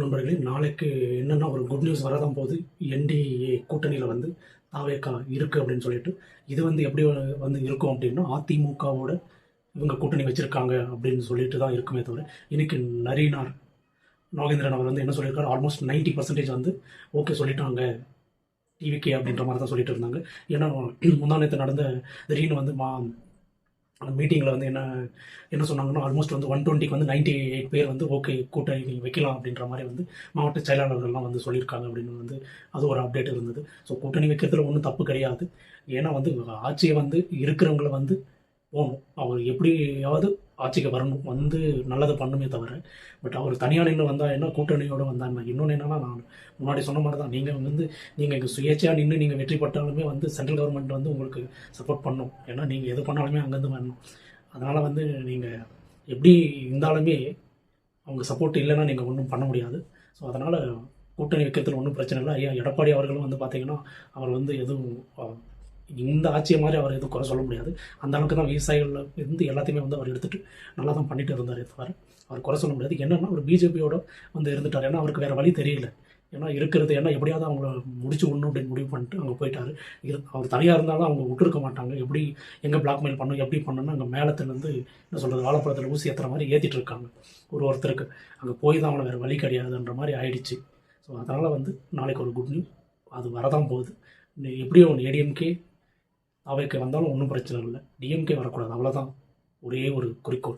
வணக்கம் நண்பர்களே. நாளைக்கு என்னன்னா ஒரு குட் நியூஸ் வரதான் போகுது. என்டிஏ கூட்டணியில் வந்து தாவேகா இருக்குது அப்படின்னு சொல்லிட்டு, இது வந்து எப்படி வந்து இருக்கும் அப்படின்னா, அதிமுகவோட இவங்க கூட்டணி வச்சுருக்காங்க அப்படின்னு சொல்லிட்டு தான் இருக்குமே தவிர, இன்னைக்கு நரினார் நாகேந்திரன் அவர் வந்து என்ன சொல்லியிருக்காரு, ஆல்மோஸ்ட் 90% வந்து ஓகே சொல்லிட்டாங்க டிவிகே அப்படின்ற மாதிரி தான் சொல்லிட்டு இருந்தாங்க. ஏன்னா முந்தா நேற்று நடந்த திடீர்னு வந்து மீட்டிங்கில் வந்து என்ன என்ன சொன்னாங்கன்னா, ஆல்மோஸ்ட் வந்து 120க்கு வந்து 98 பேர் வந்து ஓகே கூட்டணி வைக்கலாம் அப்படின்ற மாதிரி வந்து மாவட்ட செயலாளர்கள்லாம் வந்து சொல்லியிருக்காங்க அப்படின்னு வந்து அது ஒரு அப்டேட் இருந்தது. ஸோ கூட்டணி வைக்கிறதுல ஒன்றும் தப்பு கிடையாது. ஏன்னா வந்து ஆட்சியை வந்து இருக்கிறவங்கள வந்து போகணும். அவர் எப்படியாவது ஆட்சிக்கு வரணும். வந்து நல்லதை பண்ணுமே தவிர, பட் அவர் தனியா நின்னு வந்தா என்ன, கூட்டணியோட வந்தா என்ன? இன்னொன்னு என்னன்னா, நான் முன்னாடி சொன்ன மாரி தான். நீங்க இங்க சுயேட்சையா நின்னு நீங்க வெற்றி பெற்றாலுமே வந்து சென்ட்ரல் கவர்மெண்ட் வந்து உங்களுக்கு சப்போர்ட் பண்ணும். ஏன்னா, நீங்க எது பண்ணாலுமே அங்கருந்து வரணும். அதனால வந்து நீங்க எப்படி இருந்தாலுமே அவங்க சப்போர்ட் இல்லைன்னா நீங்க ஒண்ணும் பண்ண முடியாது. ஸோ அதனால கூட்டணி வைக்கிறதுல ஒண்ணும் பிரச்சனை இல்ல. ஐயா எடப்பாடி அவர்களும் வந்து பார்த்தீங்கன்னா, அவர் வந்து எதுவும் இந்த ஆட்சியை மாதிரி அவர் எதுவும் குறை சொல்ல முடியாது. அந்த அளவுக்கு தான் விவசாயிகள் இருந்து எல்லாத்தையுமே வந்து அவர் எடுத்துட்டு நல்லா தான் பண்ணிட்டு இருந்தாரே தவிர, அவர் குறை சொல்ல முடியாது. என்னன்னா அவர் பிஜேபியோட வந்து இருந்துட்டார். ஏன்னா அவருக்கு வேற வழி தெரியல. ஏன்னா இருக்கிறது ஏன்னா எப்படியாவது அவங்கள முடிச்சு விடணும் அப்படின்னு முடிவு பண்ணிட்டு அங்கே போயிட்டாரு. அவர் தனியாக இருந்தாலும் அவங்க விட்டுருக்க மாட்டாங்க. எப்படி எங்கே பிளாக்மெயில் பண்ணணும், எப்படி பண்ணணும்னு அங்கே மேலத்துலேருந்து என்ன சொல்கிறது, வாழைப்பழத்தில் ஊசி ஏற்றுற மாதிரி ஏற்றிட்டு இருக்காங்க ஒருத்தருக்கு. அங்கே போய் தான் அவங்கள வேறு வழி கிடையாதுன்ற மாதிரி ஆயிடுச்சு. ஸோ அதனால் வந்து நாளைக்கு ஒரு குட் நியூஸ் அது வரதான் போகுது. எப்படியோ ஒன்று ஏடிஎம்கே அவைக்கு வந்தாலும் ஒன்றும் பிரச்சனை இல்லை. டிஎம்கே வரக்கூடாது, அவ்வளோதான் ஒரே ஒரு குறிக்கோள்.